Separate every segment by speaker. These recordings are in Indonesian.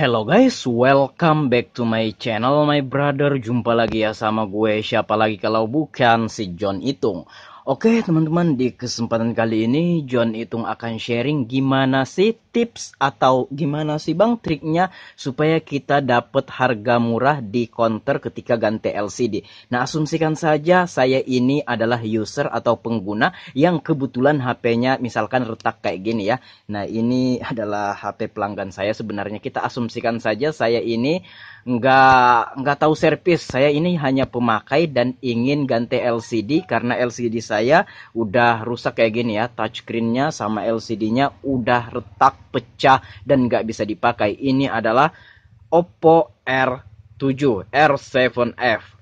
Speaker 1: Hello guys, welcome back to my channel my brother. Jumpa lagi ya sama gue, siapa lagi kalau bukan si John Itung. Oke teman-teman, di kesempatan kali ini John Itung akan sharing gimana sih tips atau gimana sih bang triknya supaya kita dapat harga murah di counter ketika ganti LCD. Nah, asumsikan saja saya ini adalah user atau pengguna yang kebetulan HP-nya misalkan retak kayak gini ya. Nah, ini adalah HP pelanggan saya. Sebenarnya kita asumsikan saja saya ini nggak tahu servis. Saya ini hanya pemakai dan ingin ganti LCD karena LCD saya udah rusak kayak gini ya. Touchscreen-nya sama LCD-nya udah retak, pecah dan nggak bisa dipakai. Ini adalah Oppo R7F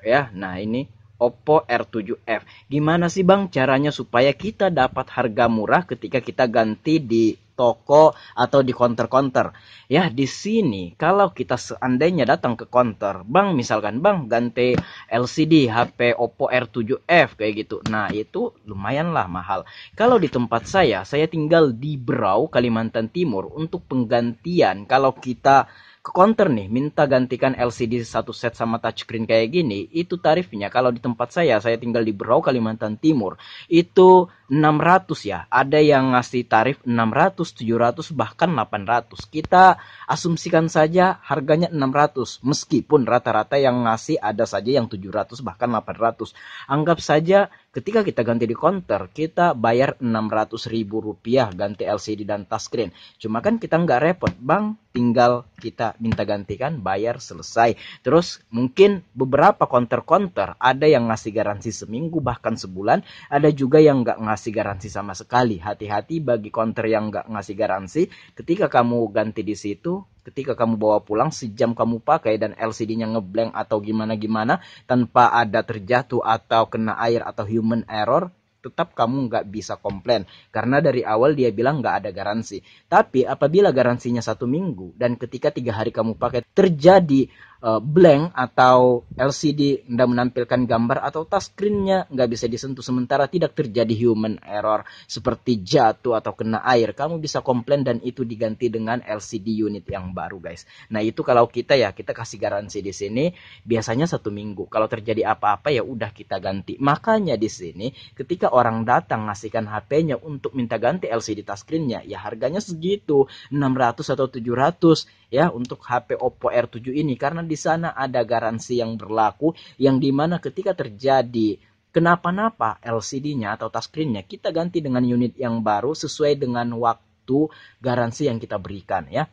Speaker 1: ya. Nah, ini Oppo R7F. Gimana sih bang caranya supaya kita dapat harga murah ketika kita ganti di toko atau di counter-counter? Ya, di sini kalau kita seandainya datang ke counter, bang misalkan bang ganti LCD HP Oppo R7F kayak gitu. Nah, itu lumayanlah mahal. Kalau di tempat saya tinggal di Berau, Kalimantan Timur, untuk penggantian kalau kita ke counter nih minta gantikan LCD satu set sama touchscreen kayak gini, itu tarifnya kalau di tempat saya tinggal di Berau, Kalimantan Timur, itu 600 ya. Ada yang ngasih tarif 600, 700 bahkan 800. Kita asumsikan saja harganya 600 meskipun rata-rata yang ngasih ada saja yang 700 bahkan 800. Anggap saja ketika kita ganti di counter kita bayar 600.000 rupiah ganti LCD dan touchscreen. Cuma kan kita nggak repot bang, tinggal kita minta gantikan, bayar, selesai. Terus mungkin beberapa counter-counter ada yang ngasih garansi seminggu bahkan sebulan, ada juga yang nggak ngasih garansi sama sekali. Hati-hati bagi counter yang nggak ngasih garansi. Ketika kamu ganti di situ, ketika kamu bawa pulang, sejam kamu pakai dan LCD-nya ngeblank atau gimana-gimana tanpa ada terjatuh atau kena air atau human error, tetap kamu nggak bisa komplain karena dari awal dia bilang nggak ada garansi. Tapi apabila garansinya 1 minggu dan ketika 3 hari kamu pakai terjadi blank atau LCD tidak menampilkan gambar atau touchscreen-nya nggak bisa disentuh sementara tidak terjadi human error seperti jatuh atau kena air, kamu bisa komplain dan itu diganti dengan LCD unit yang baru guys. Nah, itu kalau kita kasih garansi di sini biasanya 1 minggu. Kalau terjadi apa-apa ya udah kita ganti. Makanya di sini ketika orang datang ngasihkan HP-nya untuk minta ganti LCD touchscreen-nya, ya harganya segitu, 600 atau 700 ya untuk HP Oppo R7 ini, karena di sana ada garansi yang berlaku yang dimana ketika terjadi kenapa-napa LCD-nya atau touchscreen-nya kita ganti dengan unit yang baru sesuai dengan waktu garansi yang kita berikan ya.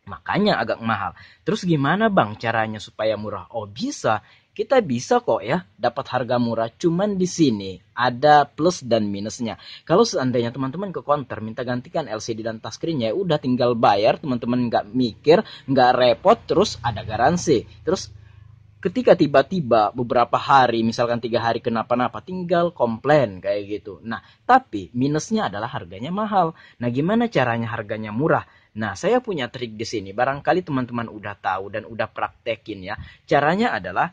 Speaker 1: Makanya agak mahal. Terus gimana bang caranya supaya murah? Oh bisa, kita bisa kok ya dapat harga murah. Cuman di sini ada plus dan minusnya. Kalau seandainya teman-teman ke counter minta gantikan LCD dan touchscreen-nya, ya udah tinggal bayar, teman-teman nggak mikir, nggak repot, terus ada garansi. Terus ketika tiba-tiba beberapa hari, misalkan 3 hari kenapa-napa, tinggal komplain kayak gitu. Nah, tapi minusnya adalah harganya mahal. Nah, gimana caranya harganya murah? Nah, saya punya trik di sini. Barangkali teman-teman udah tahu dan udah praktekin ya. Caranya adalah,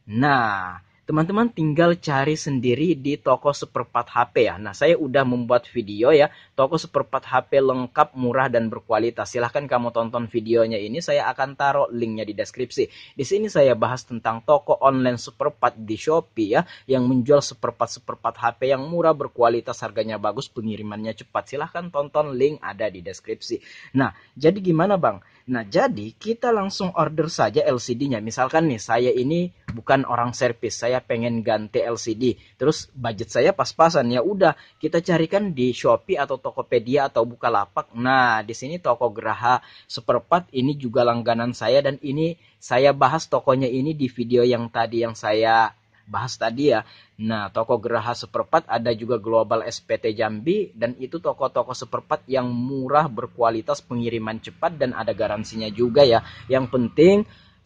Speaker 1: nah, teman-teman tinggal cari sendiri di toko seperempat HP ya. Nah, saya udah membuat video ya, toko seperempat HP lengkap, murah, dan berkualitas. Silahkan kamu tonton videonya ini, saya akan taruh linknya di deskripsi. Di sini saya bahas tentang toko online seperempat di Shopee ya, yang menjual seperempat HP yang murah, berkualitas, harganya bagus, pengirimannya cepat. Silahkan tonton, link ada di deskripsi. Nah, jadi gimana bang? Nah, jadi kita langsung order saja LCD-nya. Misalkan nih, saya ini bukan orang servis, saya pengen ganti LCD. Terus budget saya pas-pasan, ya udah kita carikan di Shopee atau Tokopedia atau Bukalapak. Nah, di sini toko Geraha Seperempat ini juga langganan saya dan ini saya bahas tokonya ini di video yang tadi yang saya bahas tadi ya. Nah, toko Geraha Seperempat, ada juga Global SPT Jambi, dan itu toko-toko seperempat yang murah, berkualitas, pengiriman cepat, dan ada garansinya juga ya. Yang penting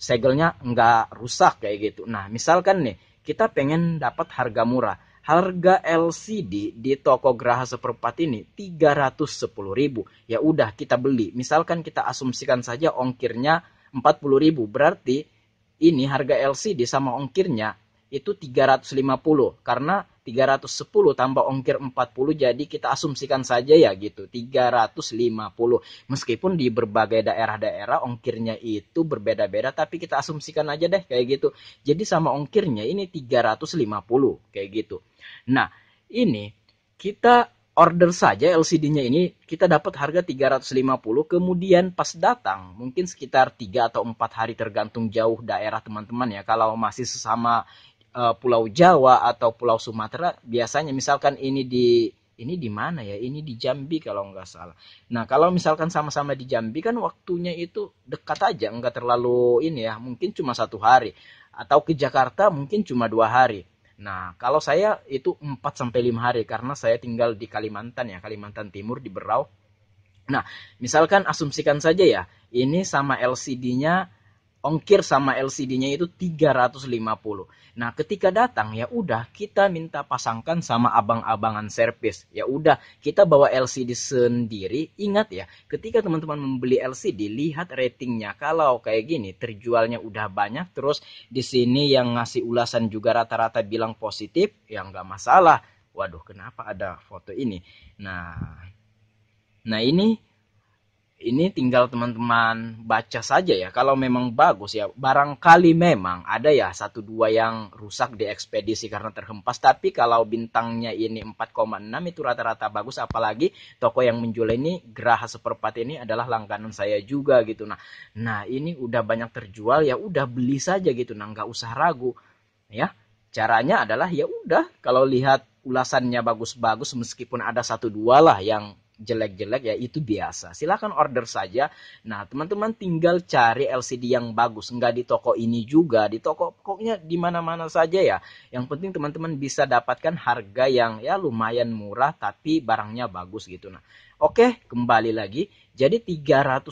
Speaker 1: segelnya nggak rusak kayak gitu. Nah, misalkan nih kita pengen dapat harga murah. Harga LCD di toko Geraha Seperempat ini 310.000. Ya udah kita beli. Misalkan kita asumsikan saja ongkirnya 40.000, berarti ini harga LCD sama ongkirnya itu 350 karena 310 tambah ongkir 40, jadi kita asumsikan saja ya gitu 350. Meskipun di berbagai daerah-daerah ongkirnya itu berbeda-beda, tapi kita asumsikan aja deh kayak gitu. Jadi sama ongkirnya ini 350 kayak gitu. Nah, ini kita order saja LCD-nya ini, kita dapat harga 350, kemudian pas datang mungkin sekitar 3 atau 4 hari tergantung jauh daerah teman-teman ya. Kalau masih sesama Pulau Jawa atau Pulau Sumatera, biasanya misalkan ini di mana ya? Ini di Jambi kalau nggak salah. Nah, kalau misalkan sama-sama di Jambi kan waktunya itu dekat aja, nggak terlalu ini ya, mungkin cuma 1 hari. Atau ke Jakarta mungkin cuma 2 hari. Nah, kalau saya itu 4 sampai 5 hari karena saya tinggal di Kalimantan ya, Kalimantan Timur di Berau. Nah, misalkan asumsikan saja ya, ini sama LCD-nya, ongkir sama LCD-nya itu 350. Nah, ketika datang ya udah kita minta pasangkan sama abang-abangan servis. Ya udah, kita bawa LCD sendiri. Ingat ya, ketika teman-teman membeli LCD, lihat ratingnya. Kalau kayak gini, terjualnya udah banyak, terus di sini yang ngasih ulasan juga rata-rata bilang positif, ya nggak masalah. Waduh, kenapa ada foto ini? Nah, ini tinggal teman-teman baca saja ya. Kalau memang bagus ya, barangkali memang ada ya 1-2 yang rusak di ekspedisi karena terhempas. Tapi kalau bintangnya ini 4,6 itu rata-rata bagus. Apalagi toko yang menjual ini, Geraha Seperempat ini adalah langganan saya juga gitu. Nah ini udah banyak terjual, ya udah beli saja gitu. Nah nggak usah ragu ya. Caranya adalah ya udah, kalau lihat ulasannya bagus-bagus, meskipun ada 1-2 lah yang jelek-jelek ya itu biasa. Silahkan order saja. Nah, teman-teman tinggal cari LCD yang bagus. Nggak di toko ini juga, di toko pokoknya di mana-mana saja ya. Yang penting teman-teman bisa dapatkan harga yang ya lumayan murah tapi barangnya bagus gitu. Nah, oke, kembali lagi. Jadi 350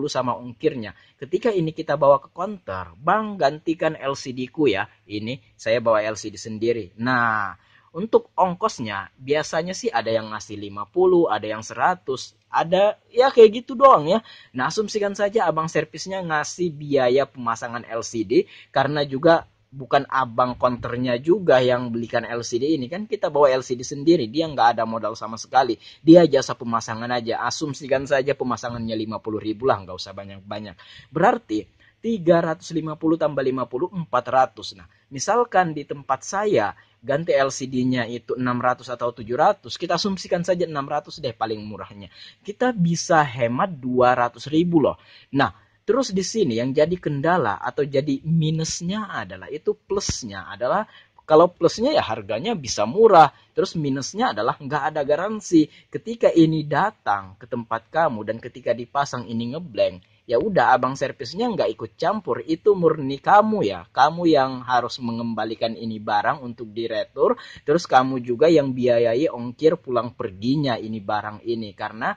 Speaker 1: sama ongkirnya. Ketika ini kita bawa ke konter, Bang gantikan LCD ku ya. Ini saya bawa LCD sendiri. Nah, untuk ongkosnya, biasanya sih ada yang ngasih 50, ada yang 100, ada ya kayak gitu doang ya. Nah, asumsikan saja abang servisnya ngasih biaya pemasangan LCD, karena juga bukan abang konternya juga yang belikan LCD ini. Kan kita bawa LCD sendiri, dia nggak ada modal sama sekali. Dia jasa pemasangan aja. Asumsikan saja pemasangannya 50.000 lah, nggak usah banyak-banyak. Berarti 350 tambah 50, 400. Nah, misalkan di tempat saya ganti LCD-nya itu 600 atau 700, kita asumsikan saja 600 deh paling murahnya. Kita bisa hemat 200.000 loh. Nah, terus di sini yang jadi kendala atau jadi minusnya adalah, itu plusnya adalah, kalau plusnya ya harganya bisa murah, terus minusnya adalah nggak ada garansi. Ketika ini datang ke tempat kamu dan ketika dipasang ini ngeblank, ya udah abang servisnya nggak ikut campur, itu murni kamu ya, kamu yang harus mengembalikan ini barang untuk diretur, terus kamu juga yang biayai ongkir pulang perginya ini barang ini, karena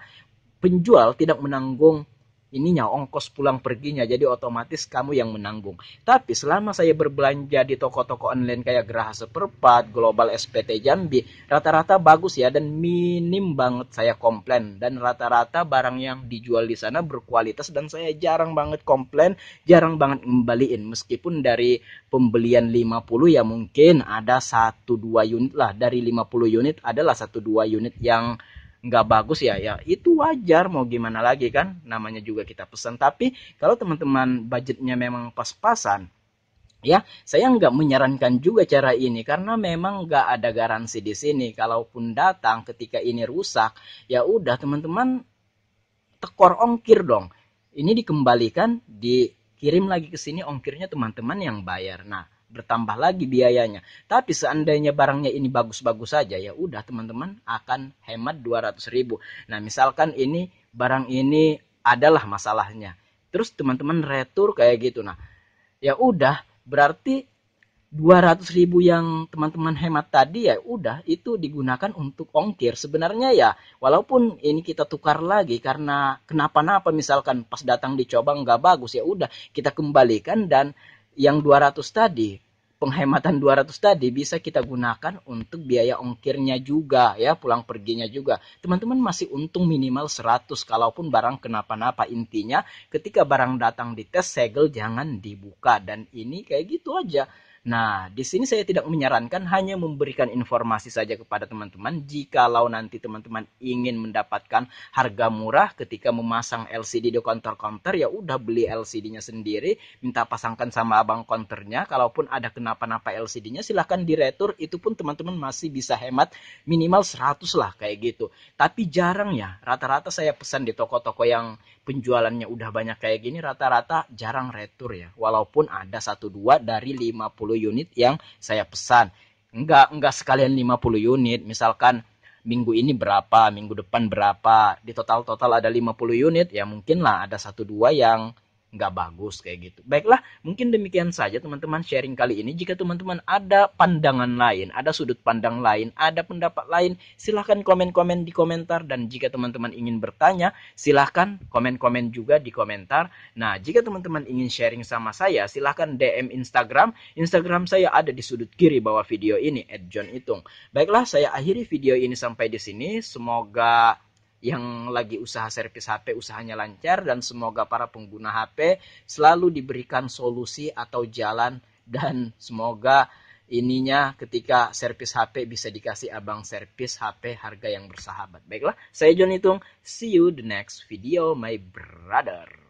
Speaker 1: penjual tidak menanggung ininya, ongkos pulang perginya, jadi otomatis kamu yang menanggung. Tapi selama saya berbelanja di toko-toko online kayak Geraha Seperempat, Global SPT Jambi, rata-rata bagus ya, dan minim banget saya komplain, dan rata-rata barang yang dijual di sana berkualitas, dan saya jarang banget komplain, jarang banget ngembaliin. Meskipun dari pembelian 50 ya mungkin ada 1-2 unit lah, dari 50 unit adalah 1-2 unit yang nggak bagus ya, ya itu wajar, mau gimana lagi kan, namanya juga kita pesan. Tapi kalau teman-teman budgetnya memang pas-pasan ya, saya nggak menyarankan juga cara ini karena memang nggak ada garansi di sini. Kalaupun datang ketika ini rusak, ya udah teman-teman tekor ongkir dong, ini dikembalikan, dikirim lagi ke sini, ongkirnya teman-teman yang bayar. Nah, bertambah lagi biayanya. Tapi seandainya barangnya ini bagus-bagus saja, ya udah teman-teman akan hemat 200.000. Nah, misalkan ini barang ini adalah masalahnya, terus teman-teman retur kayak gitu. Nah, ya udah berarti 200.000 yang teman-teman hemat tadi ya udah itu digunakan untuk ongkir. Sebenarnya ya walaupun ini kita tukar lagi karena kenapa-napa, misalkan pas datang dicoba nggak bagus, ya udah kita kembalikan, dan yang 200 tadi, penghematan 200 tadi bisa kita gunakan untuk biaya ongkirnya juga ya, pulang perginya juga. Teman-teman masih untung minimal 100 kalaupun barang kenapa-napa. Intinya ketika barang datang dites, segel jangan dibuka, dan ini kayak gitu aja. Nah, di sini saya tidak menyarankan, hanya memberikan informasi saja kepada teman-teman. Jikalau nanti teman-teman ingin mendapatkan harga murah ketika memasang LCD di counter-counter, ya udah beli LCD-nya sendiri, minta pasangkan sama abang counternya. Kalaupun ada kenapa-napa LCD-nya, silahkan diretur. Itu pun teman-teman masih bisa hemat minimal 100 lah kayak gitu. Tapi jarang ya, rata-rata saya pesan di toko-toko yang penjualannya udah banyak kayak gini, rata-rata jarang retur ya. Walaupun ada 1-2 dari 50 unit yang saya pesan. Enggak sekalian 50 unit. Misalkan minggu ini berapa, minggu depan berapa. Di total ada 50 unit, ya mungkin lah ada 1-2 yang nggak bagus kayak gitu. Baiklah, mungkin demikian saja teman-teman sharing kali ini. Jika teman-teman ada pandangan lain, ada sudut pandang lain, ada pendapat lain, silahkan komen-komen di komentar. Dan jika teman-teman ingin bertanya, silahkan komen-komen juga di komentar. Nah, jika teman-teman ingin sharing sama saya, silahkan DM Instagram. Instagram saya ada di sudut kiri bawah video ini, @johnitung. Baiklah, saya akhiri video ini sampai di sini. Semoga yang lagi usaha servis HP usahanya lancar, dan semoga para pengguna HP selalu diberikan solusi atau jalan, dan semoga ininya ketika servis HP bisa dikasih abang servis HP harga yang bersahabat. Baiklah, saya John Itung. See you the next video, my brother.